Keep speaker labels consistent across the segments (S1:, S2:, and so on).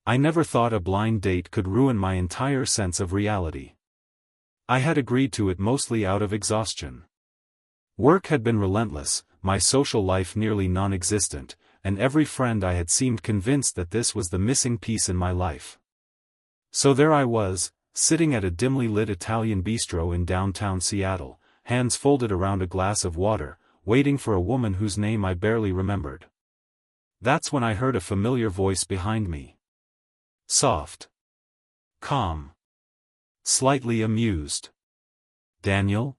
S1: I never thought a blind date could ruin my entire sense of reality. I had agreed to it mostly out of exhaustion. Work had been relentless, my social life nearly non-existent, and every friend I had seemed convinced that this was the missing piece in my life. So there I was, sitting at a dimly lit Italian bistro in downtown Seattle, hands folded around a glass of water, waiting for a woman whose name I barely remembered. That's when I heard a familiar voice behind me. Soft. Calm. Slightly amused. "Daniel?"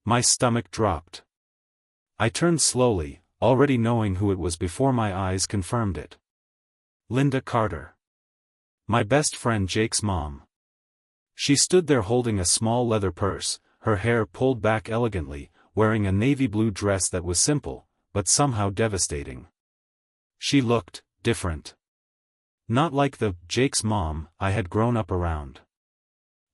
S1: My stomach dropped. I turned slowly, already knowing who it was before my eyes confirmed it. Linda Carter. My best friend Jake's mom. She stood there holding a small leather purse, her hair pulled back elegantly, wearing a navy blue dress that was simple, but somehow devastating. She looked different. Not like the Jake's mom I had grown up around.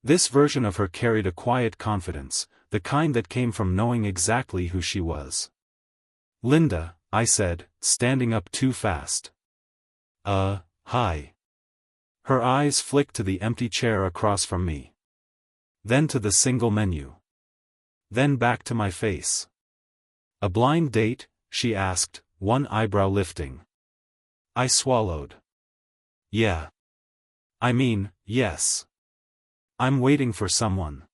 S1: This version of her carried a quiet confidence, the kind that came from knowing exactly who she was. "Linda," I said, standing up too fast. Hi." Her eyes flicked to the empty chair across from me. Then to the single menu. Then back to my face. "A blind date?" she asked, one eyebrow lifting. I swallowed. "Yeah. I mean, yes. I'm waiting for someone."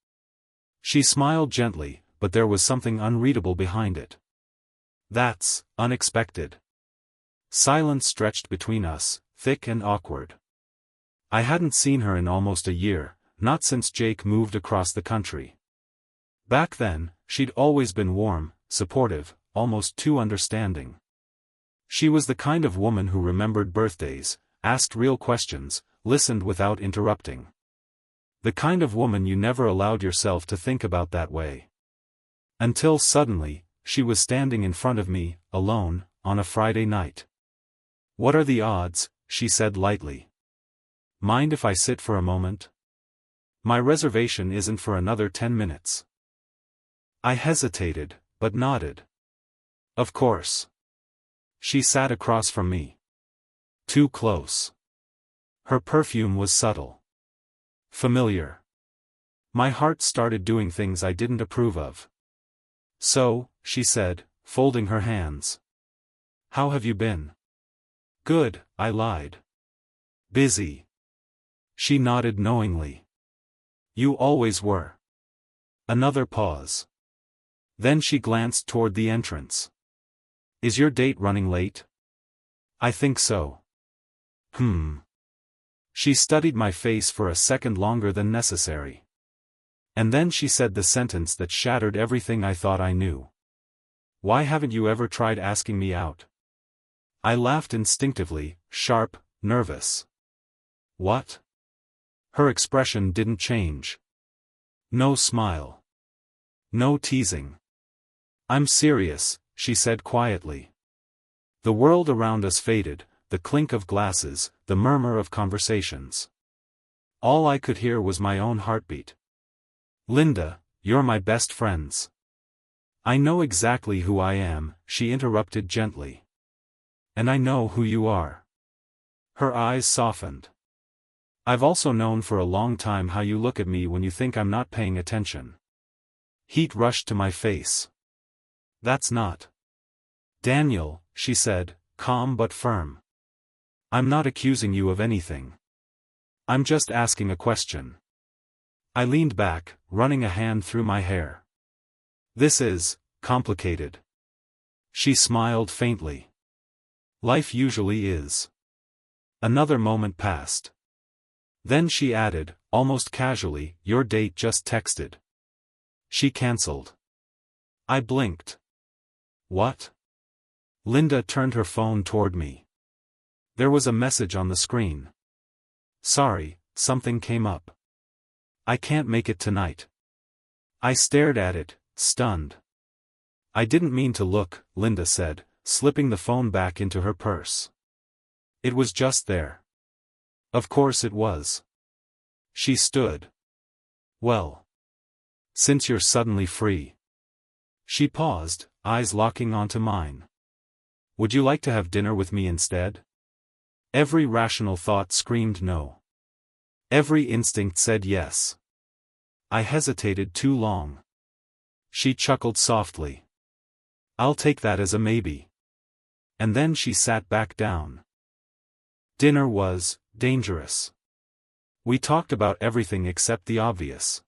S1: She smiled gently, but there was something unreadable behind it. "That's unexpected." Silence stretched between us, thick and awkward. I hadn't seen her in almost a year, not since Jake moved across the country. Back then, she'd always been warm, supportive, almost too understanding. She was the kind of woman who remembered birthdays, asked real questions, listened without interrupting. The kind of woman you never allowed yourself to think about that way. Until suddenly, she was standing in front of me, alone, on a Friday night. "What are the odds?" she said lightly. "Mind if I sit for a moment? My reservation isn't for another 10 minutes. I hesitated, but nodded. "Of course." She sat across from me. Too close. Her perfume was subtle. Familiar. My heart started doing things I didn't approve of. "So," she said, folding her hands. "How have you been?" "Good," I lied. "Busy." She nodded knowingly. "You always were." Another pause. Then she glanced toward the entrance. "Is your date running late?" "I think so." She studied my face for a second longer than necessary. And then she said the sentence that shattered everything I thought I knew. "Why haven't you ever tried asking me out?" I laughed instinctively, sharp, nervous. "What?" Her expression didn't change. No smile. No teasing. "I'm serious," she said quietly. The world around us faded, the clink of glasses, the murmur of conversations. All I could hear was my own heartbeat. "Linda, you're my best friends." "I know exactly who I am," she interrupted gently. "And I know who you are." Her eyes softened. "I've also known for a long time how you look at me when you think I'm not paying attention." Heat rushed to my face. "That's not." "Daniel," she said, calm but firm. "I'm not accusing you of anything. I'm just asking a question." I leaned back, running a hand through my hair. "This is complicated." She smiled faintly. "Life usually is." Another moment passed. Then she added, almost casually, "Your date just texted." She cancelled. I blinked. "What?" Linda turned her phone toward me. There was a message on the screen. "Sorry, something came up. I can't make it tonight." I stared at it, stunned. "I didn't mean to look," Linda said, slipping the phone back into her purse. "It was just there." Of course it was. She stood. "Well. Since you're suddenly free." She paused, eyes locking onto mine. "Would you like to have dinner with me instead?" Every rational thought screamed no. Every instinct said yes. I hesitated too long. She chuckled softly. I'll take that as a maybe. And then she sat back down. Dinner was dangerous. We talked about everything except the obvious.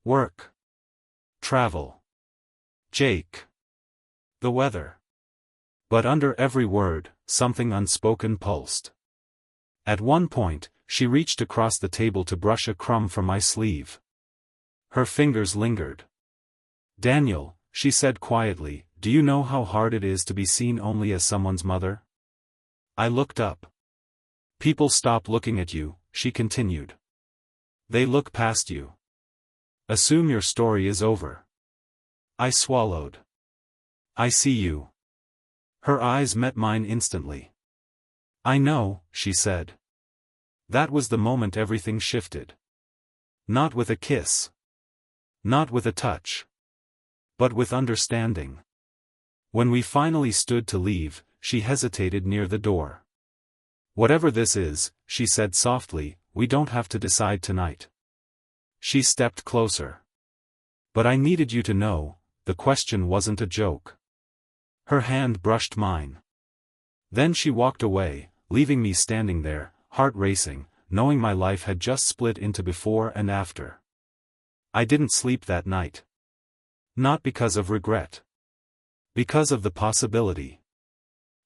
S1: Work. Travel. Jake. The weather. But under every word, something unspoken pulsed. At one point, she reached across the table to brush a crumb from my sleeve. Her fingers lingered. Daniel, she said quietly, do you know how hard it is to be seen only as someone's mother? I looked up. People stop looking at you, she continued. They look past you. Assume your story is over. I swallowed. I see you. Her eyes met mine instantly. I know, she said. That was the moment everything shifted. Not with a kiss. Not with a touch. But with understanding. When we finally stood to leave, she hesitated near the door. Whatever this is, she said softly, we don't have to decide tonight. She stepped closer. But I needed you to know, the question wasn't a joke. Her hand brushed mine. Then she walked away, leaving me standing there, heart racing, knowing my life had just split into before and after. I didn't sleep that night. Not because of regret. Because of the possibility.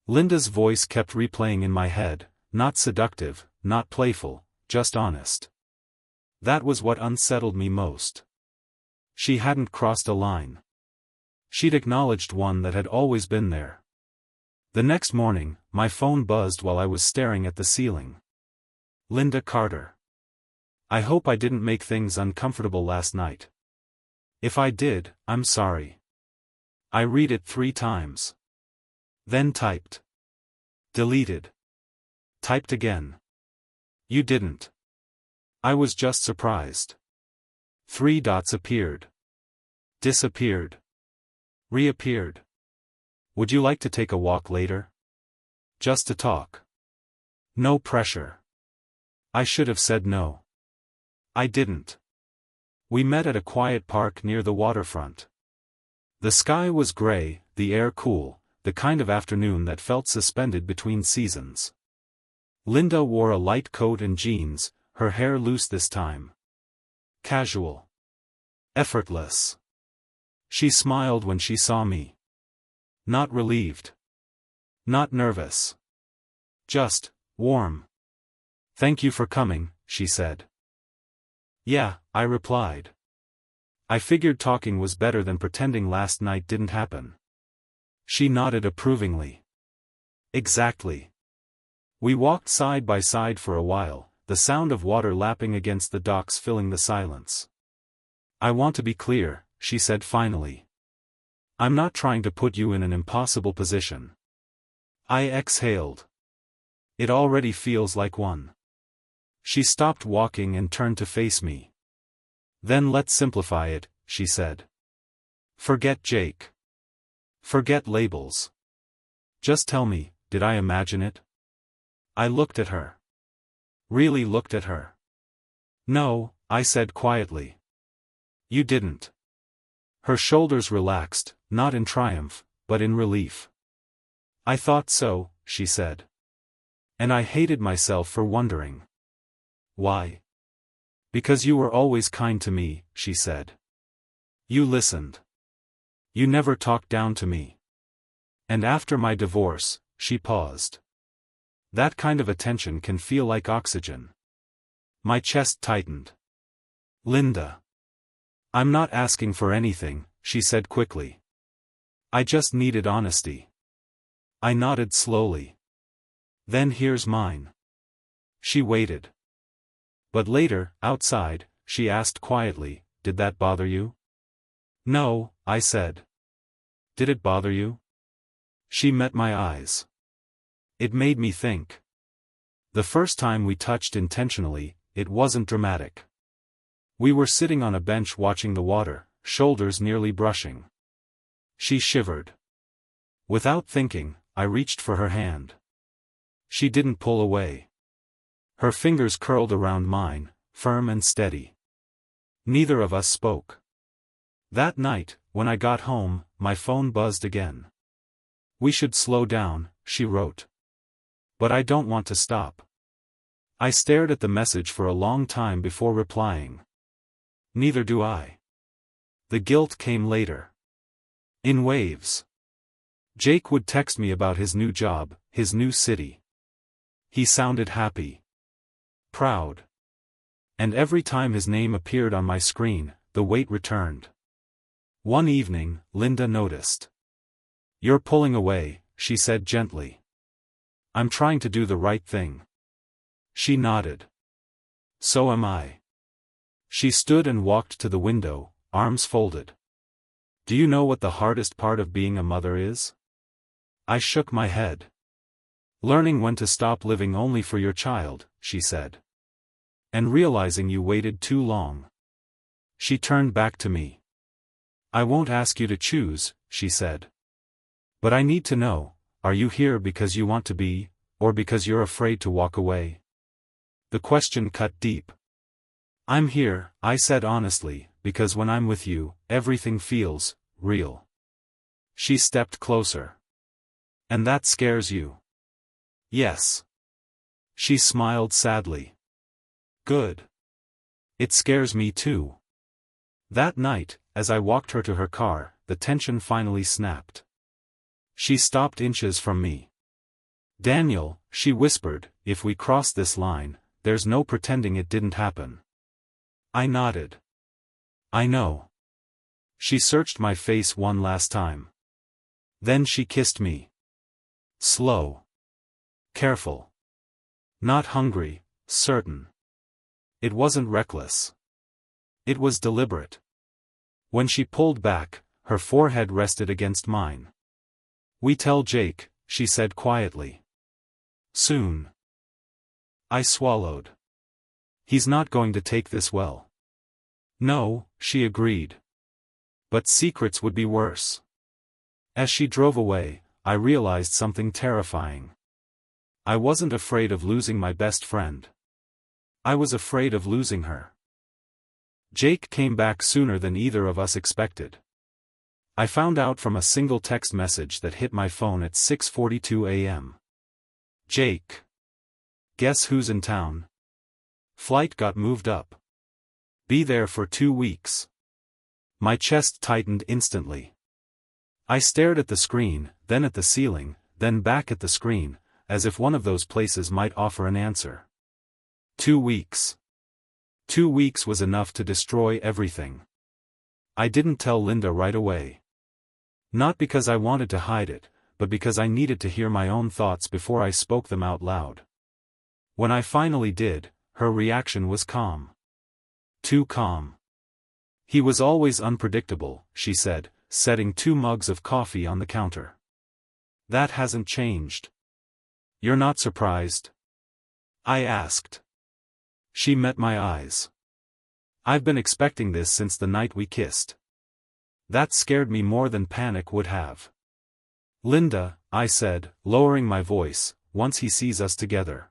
S1: Linda's voice kept replaying in my head, not seductive, not playful, just honest. That was what unsettled me most. She hadn't crossed a line. She'd acknowledged one that had always been there. The next morning, my phone buzzed while I was staring at the ceiling. Linda Carter. I hope I didn't make things uncomfortable last night. If I did, I'm sorry. I read it 3 times. Then typed. Deleted. Typed again. You didn't. I was just surprised. 3 dots appeared. Disappeared. Reappeared. Would you like to take a walk later? Just to talk. No pressure. I should have said no. I didn't. We met at a quiet park near the waterfront. The sky was gray, the air cool, the kind of afternoon that felt suspended between seasons. Linda wore a light coat and jeans, her hair loose this time. Casual. Effortless. She smiled when she saw me. Not relieved. Not nervous. Just warm. Thank you for coming, she said. Yeah, I replied. I figured talking was better than pretending last night didn't happen. She nodded approvingly. Exactly. We walked side by side for a while, the sound of water lapping against the docks filling the silence. I want to be clear, she said finally. I'm not trying to put you in an impossible position. I exhaled. It already feels like one. She stopped walking and turned to face me. Then let's simplify it, she said. Forget Jake. Forget labels. Just tell me, did I imagine it? I looked at her. Really looked at her. No, I said quietly. You didn't. Her shoulders relaxed, not in triumph, but in relief. I thought so, she said. And I hated myself for wondering. Why? Because you were always kind to me, she said. You listened. You never talked down to me. And after my divorce, she paused. That kind of attention can feel like oxygen. My chest tightened. Linda. I'm not asking for anything, she said quickly. I just needed honesty. I nodded slowly. Then here's mine. She waited. But later, outside, she asked quietly, did that bother you? No, I said. Did it bother you? She met my eyes. It made me think. The first time we touched intentionally, it wasn't dramatic. We were sitting on a bench watching the water, shoulders nearly brushing. She shivered. Without thinking, I reached for her hand. She didn't pull away. Her fingers curled around mine, firm and steady. Neither of us spoke. That night, when I got home, my phone buzzed again. "We should slow down," she wrote. "But I don't want to stop." I stared at the message for a long time before replying. "Neither do I." The guilt came later. In waves. Jake would text me about his new job, his new city. He sounded happy. Proud. And every time his name appeared on my screen, the weight returned. One evening, Linda noticed. "You're pulling away," she said gently. "I'm trying to do the right thing." She nodded. "So am I." She stood and walked to the window, arms folded. "Do you know what the hardest part of being a mother is?" I shook my head. "Learning when to stop living only for your child," she said. "And realizing you waited too long." She turned back to me. "I won't ask you to choose," she said. "But I need to know, are you here because you want to be, or because you're afraid to walk away?" The question cut deep. "I'm here," I said honestly, "because when I'm with you, everything feels real." She stepped closer. "And that scares you?" "Yes." She smiled sadly. "Good. It scares me too." That night, as I walked her to her car, the tension finally snapped. She stopped inches from me. "Daniel," she whispered, "if we cross this line, there's no pretending it didn't happen." I nodded. "I know." She searched my face one last time. Then she kissed me. Slow. Careful. Not hungry, certain. It wasn't reckless. It was deliberate. When she pulled back, her forehead rested against mine. "We tell Jake," she said quietly. "Soon." I swallowed. "He's not going to take this well." "No," she agreed. "But secrets would be worse." As she drove away, I realized something terrifying. I wasn't afraid of losing my best friend. I was afraid of losing her. Jake came back sooner than either of us expected. I found out from a single text message that hit my phone at 6:42 a.m. "Jake. Guess who's in town? Flight got moved up. Be there for 2 weeks." My chest tightened instantly. I stared at the screen, then at the ceiling, then back at the screen, as if one of those places might offer an answer. 2 weeks. 2 weeks was enough to destroy everything. I didn't tell Linda right away. Not because I wanted to hide it, but because I needed to hear my own thoughts before I spoke them out loud. When I finally did, her reaction was calm. Too calm. "He was always unpredictable," she said, setting 2 mugs of coffee on the counter. "That hasn't changed." "You're not surprised?" I asked. She met my eyes. "I've been expecting this since the night we kissed." That scared me more than panic would have. "Linda," I said, lowering my voice, "once he sees us together."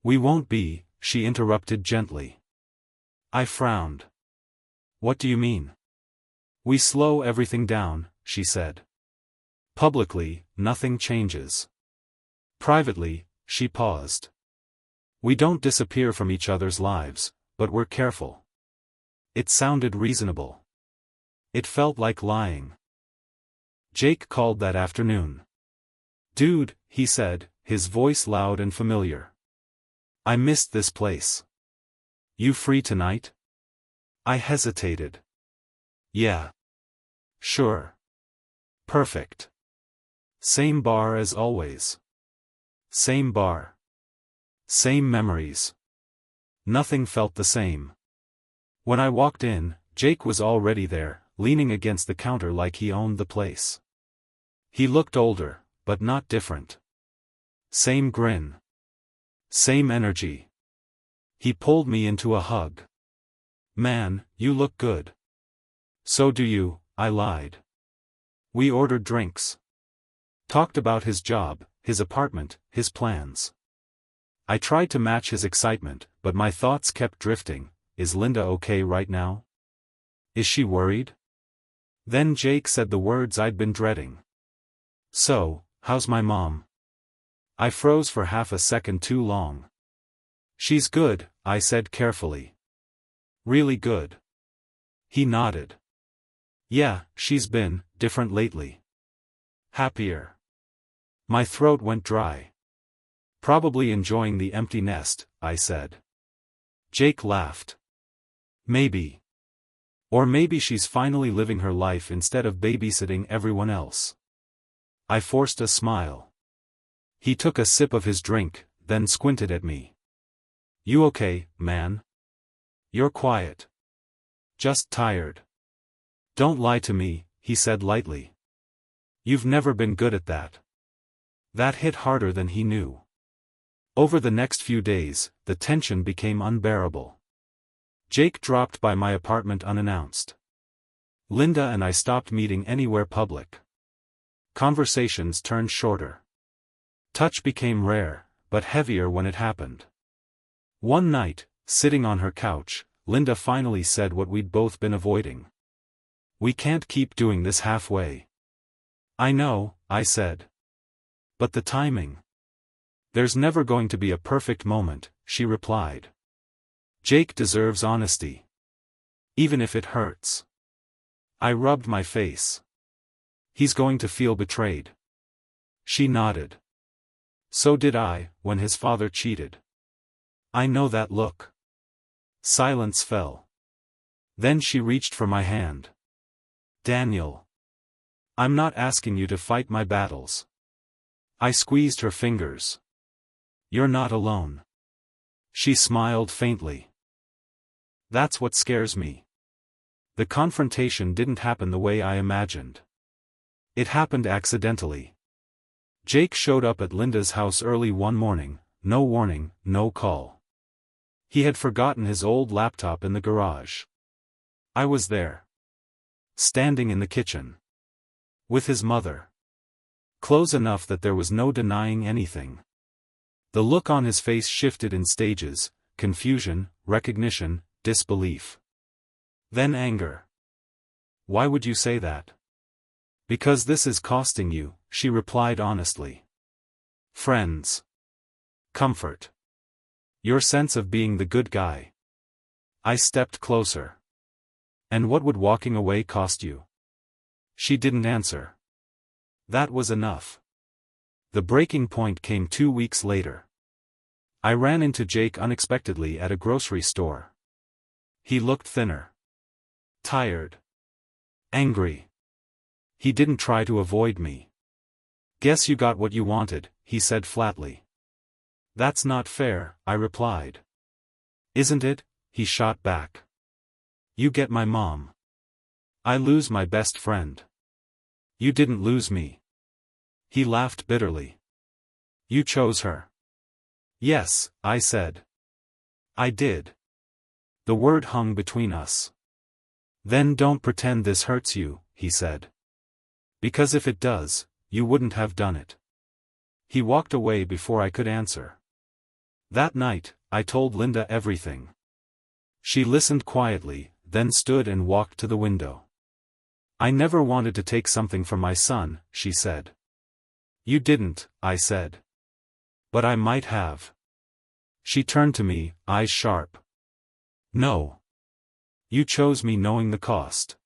S1: "We won't be," she interrupted gently. I frowned. "What do you mean?" "We slow everything down," she said. "Publicly, nothing changes. Privately," she paused. "We don't disappear from each other's lives, but we're careful." It sounded reasonable. It felt like lying. Jake called that afternoon. "Dude," he said, his voice loud and familiar. "I missed this place. You free tonight?" I hesitated. "Yeah. Sure. Perfect. Same bar as always." Same bar. Same memories. Nothing felt the same. When I walked in, Jake was already there, leaning against the counter like he owned the place. He looked older, but not different. Same grin. Same energy. He pulled me into a hug. "Man, you look good." "So do you," I lied. We ordered drinks. Talked about his job, his apartment, his plans. I tried to match his excitement, but my thoughts kept drifting. Is Linda okay right now? Is she worried? Then Jake said the words I'd been dreading. So, how's my mom? I froze for half a second too long. She's good, I said carefully. Really good. He nodded. Yeah, she's been different lately. Happier. My throat went dry. Probably enjoying the empty nest, I said. Jake laughed. Maybe. Or maybe she's finally living her life instead of babysitting everyone else. I forced a smile. He took a sip of his drink, then squinted at me. You okay, man? You're quiet. Just tired. Don't lie to me, he said lightly. You've never been good at that. That hit harder than he knew. Over the next few days, the tension became unbearable. Jake dropped by my apartment unannounced. Linda and I stopped meeting anywhere public. Conversations turned shorter. Touch became rare, but heavier when it happened. One night, sitting on her couch, Linda finally said what we'd both been avoiding. We can't keep doing this halfway. I know, I said. But the timing. There's never going to be a perfect moment, she replied. Jake deserves honesty. Even if it hurts. I rubbed my face. He's going to feel betrayed. She nodded. So did I, when his father cheated. I know that look. Silence fell. Then she reached for my hand. Daniel. I'm not asking you to fight my battles. I squeezed her fingers. You're not alone. She smiled faintly. That's what scares me. The confrontation didn't happen the way I imagined. It happened accidentally. Jake showed up at Linda's house early one morning, no warning, no call. He had forgotten his old laptop in the garage. I was there. Standing in the kitchen. With his mother. Close enough that there was no denying anything. The look on his face shifted in stages: confusion, recognition, disbelief. Then anger. Why would you say that? Because this is costing you, she replied honestly. Friends. Comfort. Your sense of being the good guy. I stepped closer. And what would walking away cost you? She didn't answer. That was enough. The breaking point came 2 weeks later. I ran into Jake unexpectedly at a grocery store. He looked thinner. Tired. Angry. He didn't try to avoid me. Guess you got what you wanted, he said flatly. That's not fair, I replied. Isn't it? He shot back. You get my mom. I lose my best friend. You didn't lose me. He laughed bitterly. You chose her. Yes, I said. I did. The word hung between us. Then don't pretend this hurts you, he said. Because if it does, you wouldn't have done it. He walked away before I could answer. That night, I told Linda everything. She listened quietly, then stood and walked to the window. I never wanted to take something from my son, she said. You didn't, I said. But I might have. She turned to me, eyes sharp. No. You chose me knowing the cost.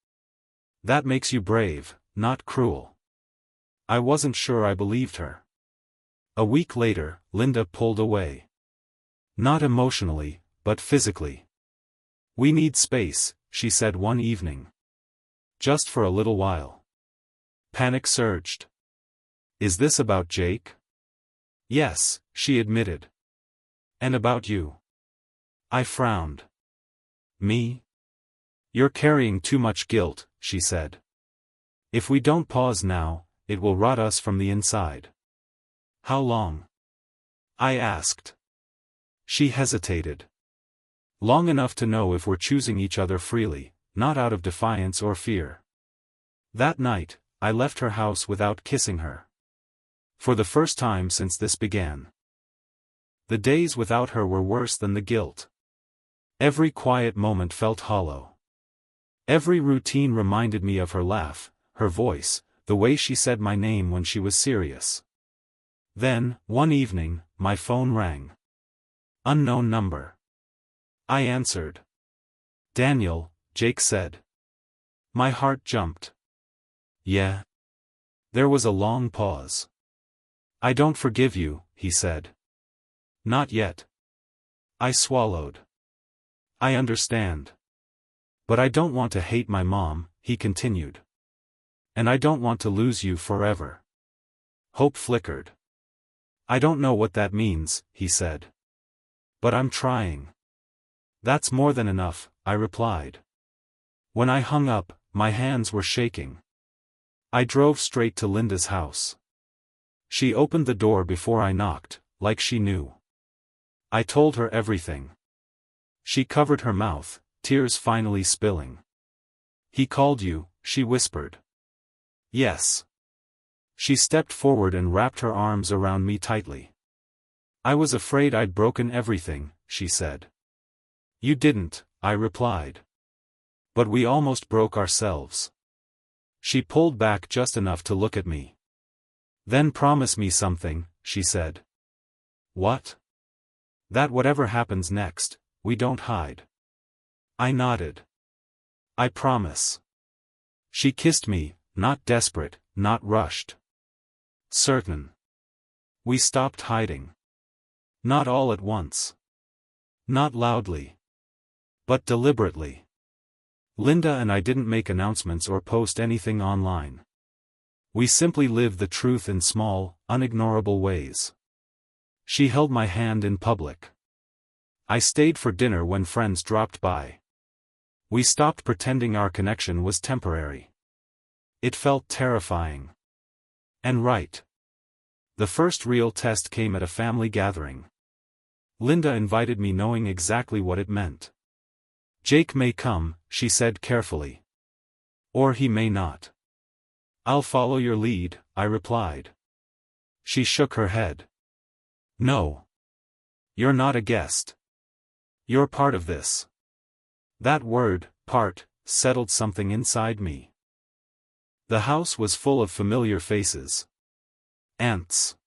S1: That makes you brave, not cruel. I wasn't sure I believed her. A week later, Linda pulled away. Not emotionally, but physically. We need space, she said one evening. Just for a little while. Panic surged. Is this about Jake? Yes, she admitted. And about you? I frowned. Me? You're carrying too much guilt, she said. If we don't pause now, it will rot us from the inside. How long? I asked. She hesitated. Long enough to know if we're choosing each other freely, not out of defiance or fear. That night, I left her house without kissing her. For the first time since this began. The days without her were worse than the guilt. Every quiet moment felt hollow. Every routine reminded me of her laugh, her voice, the way she said my name when she was serious. Then, one evening, my phone rang. Unknown number. I answered. "Daniel," Jake said. My heart jumped. "Yeah?" There was a long pause. "I don't forgive you," he said. "Not yet." I swallowed. "I understand. But I don't want to hate my mom," he continued. "And I don't want to lose you forever." Hope flickered. "I don't know what that means," he said. "But I'm trying." "That's more than enough," I replied. When I hung up, my hands were shaking. I drove straight to Linda's house. She opened the door before I knocked, like she knew. I told her everything. She covered her mouth, tears finally spilling. "He called you," she whispered. "Yes." She stepped forward and wrapped her arms around me tightly. "I was afraid I'd broken everything," she said. "You didn't," I replied. "But we almost broke ourselves." She pulled back just enough to look at me. "Then promise me something," she said. "What?" "That whatever happens next, we don't hide." I nodded. "I promise." She kissed me, not desperate, not rushed. Certain. We stopped hiding. Not all at once. Not loudly. But deliberately. Linda and I didn't make announcements or post anything online. We simply lived the truth in small, unignorable ways. She held my hand in public. I stayed for dinner when friends dropped by. We stopped pretending our connection was temporary. It felt terrifying. And right. The first real test came at a family gathering. Linda invited me knowing exactly what it meant. "Jake may come," she said carefully. "Or he may not." "I'll follow your lead," I replied. She shook her head. "No. You're not a guest. You're part of this." That word, part, settled something inside me. The house was full of familiar faces. Aunts.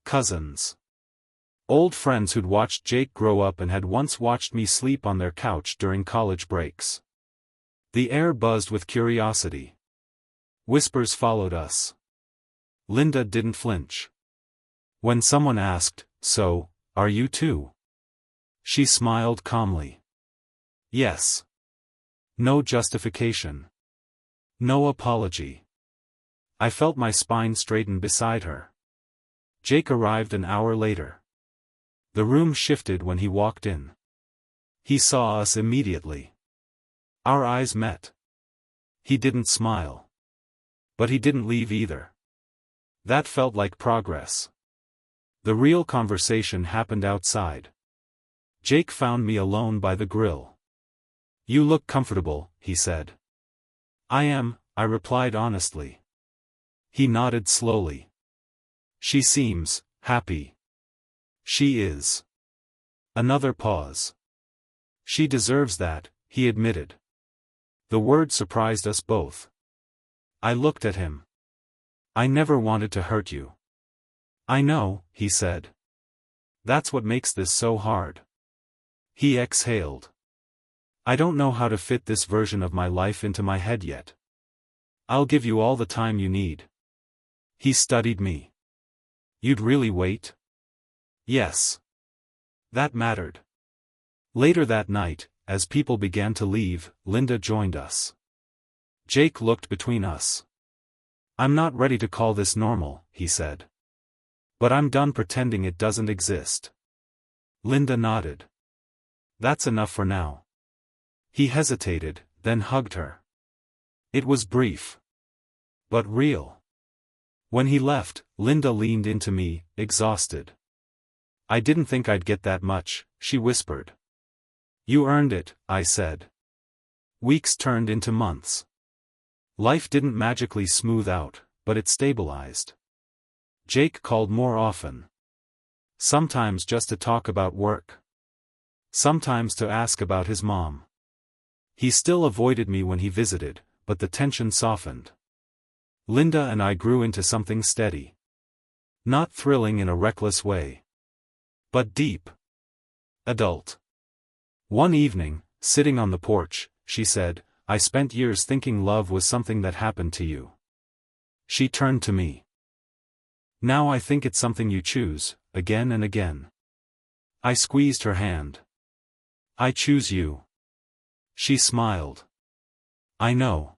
S1: Cousins. Old friends who'd watched Jake grow up and had once watched me sleep on their couch during college breaks. The air buzzed with curiosity. Whispers followed us. Linda didn't flinch. When someone asked, "So, are you too?" she smiled calmly. "Yes." No justification. No apology. I felt my spine straighten beside her. Jake arrived an hour later. The room shifted when he walked in. He saw us immediately. Our eyes met. He didn't smile. But he didn't leave either. That felt like progress. The real conversation happened outside. Jake found me alone by the grill. "You look comfortable," he said. "I am," I replied honestly. He nodded slowly. "She seems happy." "She is." Another pause. "She deserves that," he admitted. The word surprised us both. I looked at him. "I never wanted to hurt you." "I know," he said. "That's what makes this so hard." He exhaled. "I don't know how to fit this version of my life into my head yet. I'll give you all the time you need." He studied me. "You'd really wait?" "Yes." That mattered. Later that night, as people began to leave, Linda joined us. Jake looked between us. "I'm not ready to call this normal," he said. "But I'm done pretending it doesn't exist." Linda nodded. "That's enough for now." He hesitated, then hugged her. It was brief. But real. When he left, Linda leaned into me, exhausted. "I didn't think I'd get that much," she whispered. "You earned it," I said. Weeks turned into months. Life didn't magically smooth out, but it stabilized. Jake called more often. Sometimes just to talk about work. Sometimes to ask about his mom. He still avoided me when he visited, but the tension softened. Linda and I grew into something steady. Not thrilling in a reckless way, but deep. Adult. One evening, sitting on the porch, she said, "I spent years thinking love was something that happened to you." She turned to me. "Now I think it's something you choose, again and again." I squeezed her hand. "I choose you." She smiled. "I know."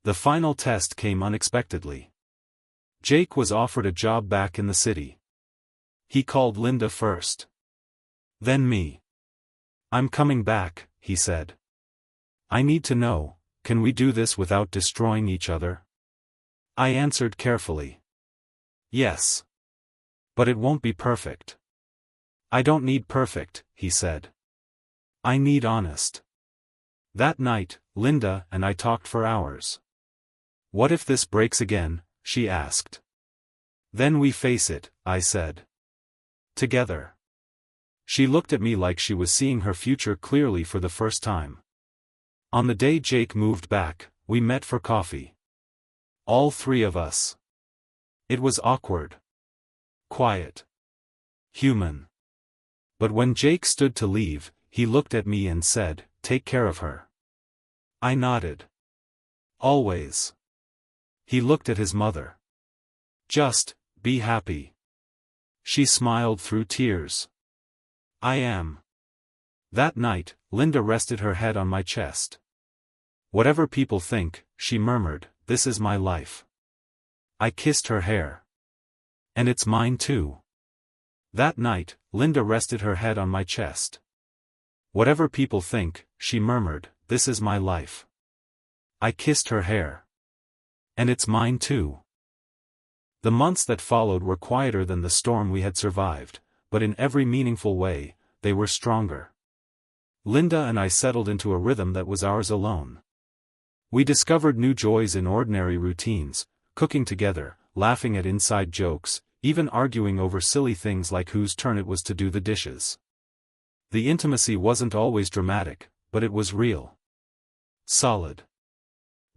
S1: The final test came unexpectedly. Jake was offered a job back in the city. He called Linda first. Then me. "I'm coming back," he said. "I need to know, can we do this without destroying each other?" I answered carefully. "Yes. But it won't be perfect." "I don't need perfect," he said. "I need honest." That night, Linda and I talked for hours. "What if this breaks again?" she asked. "Then we face it," I said. "Together." She looked at me like she was seeing her future clearly for the first time. On the day Jake moved back, we met for coffee. All three of us. It was awkward. Quiet. Human. But when Jake stood to leave, he looked at me and said, "Take care of her." I nodded. "Always." He looked at his mother. "Just, be happy." She smiled through tears. "I am." That night, Linda rested her head on my chest. "Whatever people think," she murmured, "this is my life." I kissed her hair. "And it's mine too." That night, Linda rested her head on my chest. "Whatever people think," she murmured, "this is my life." I kissed her hair. "And it's mine too." The months that followed were quieter than the storm we had survived, but in every meaningful way, they were stronger. Linda and I settled into a rhythm that was ours alone. We discovered new joys in ordinary routines, cooking together, laughing at inside jokes, even arguing over silly things like whose turn it was to do the dishes. The intimacy wasn't always dramatic, but it was real. Solid.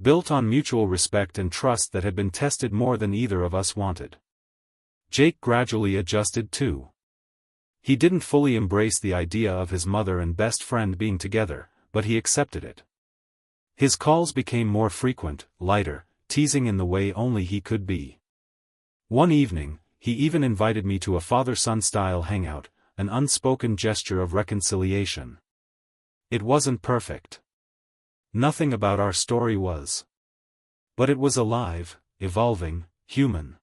S1: Built on mutual respect and trust that had been tested more than either of us wanted. Jake gradually adjusted too. He didn't fully embrace the idea of his mother and best friend being together, but he accepted it. His calls became more frequent, lighter, teasing in the way only he could be. One evening, he even invited me to a father-son style hangout, an unspoken gesture of reconciliation. It wasn't perfect. Nothing about our story was. But it was alive, evolving, human.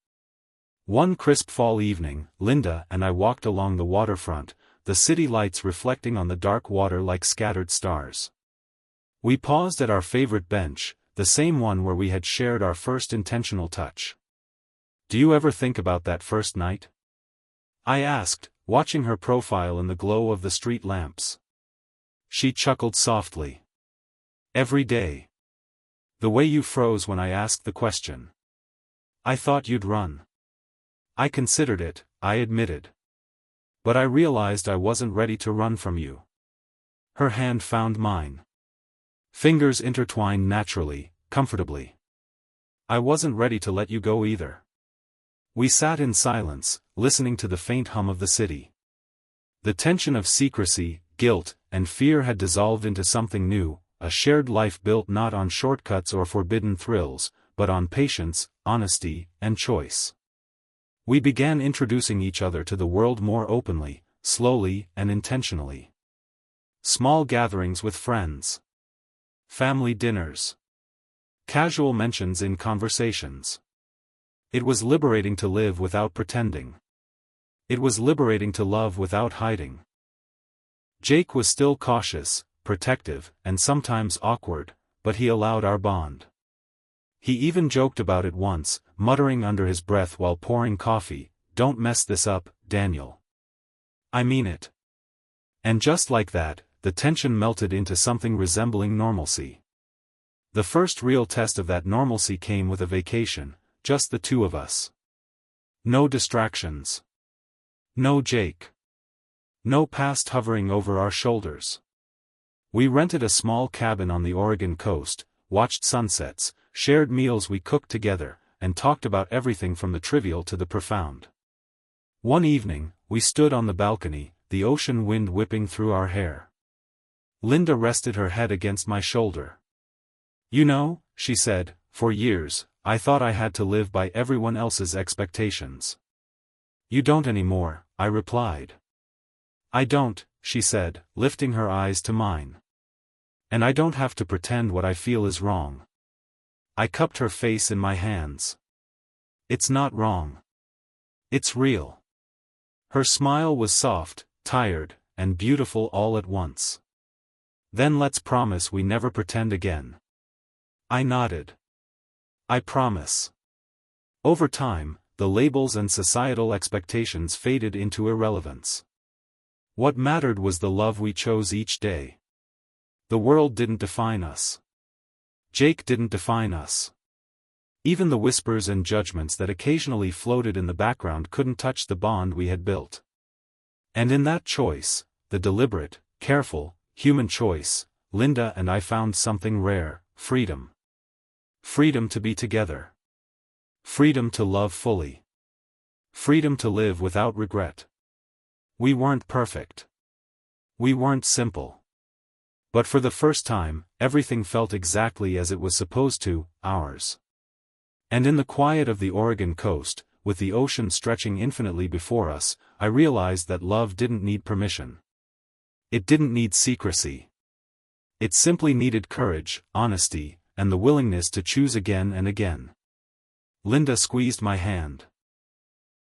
S1: One crisp fall evening, Linda and I walked along the waterfront, the city lights reflecting on the dark water like scattered stars. We paused at our favorite bench, the same one where we had shared our first intentional touch. "Do you ever think about that first night?" I asked, watching her profile in the glow of the street lamps. She chuckled softly. "Every day. The way you froze when I asked the question. I thought you'd run." "I considered it," I admitted. "But I realized I wasn't ready to run from you." Her hand found mine. Fingers intertwined naturally, comfortably. "I wasn't ready to let you go either." We sat in silence, listening to the faint hum of the city. The tension of secrecy, guilt, and fear had dissolved into something new, a shared life built not on shortcuts or forbidden thrills, but on patience, honesty, and choice. We began introducing each other to the world more openly, slowly and intentionally. Small gatherings with friends. Family dinners. Casual mentions in conversations. It was liberating to live without pretending. It was liberating to love without hiding. Jake was still cautious, protective, and sometimes awkward, but he allowed our bond. He even joked about it once, muttering under his breath while pouring coffee, "Don't mess this up, Daniel. I mean it." And just like that, the tension melted into something resembling normalcy. The first real test of that normalcy came with a vacation, just the two of us. No distractions. No Jake. No past hovering over our shoulders. We rented a small cabin on the Oregon coast, watched sunsets, shared meals we cooked together, and talked about everything from the trivial to the profound. One evening, we stood on the balcony, the ocean wind whipping through our hair. Linda rested her head against my shoulder. "You know," she said, "for years, I thought I had to live by everyone else's expectations." "You don't anymore," I replied. "I don't," she said, lifting her eyes to mine. "And I don't have to pretend what I feel is wrong." I cupped her face in my hands. "It's not wrong. It's real." Her smile was soft, tired, and beautiful all at once. "Then let's promise we never pretend again." I nodded. "I promise." Over time, the labels and societal expectations faded into irrelevance. What mattered was the love we chose each day. The world didn't define us. Jake didn't define us. Even the whispers and judgments that occasionally floated in the background couldn't touch the bond we had built. And in that choice, the deliberate, careful, human choice, Linda and I found something rare: freedom. Freedom to be together. Freedom to love fully. Freedom to live without regret. We weren't perfect. We weren't simple. But for the first time, everything felt exactly as it was supposed to, ours. And in the quiet of the Oregon coast, with the ocean stretching infinitely before us, I realized that love didn't need permission. It didn't need secrecy. It simply needed courage, honesty, and the willingness to choose again and again. Linda squeezed my hand.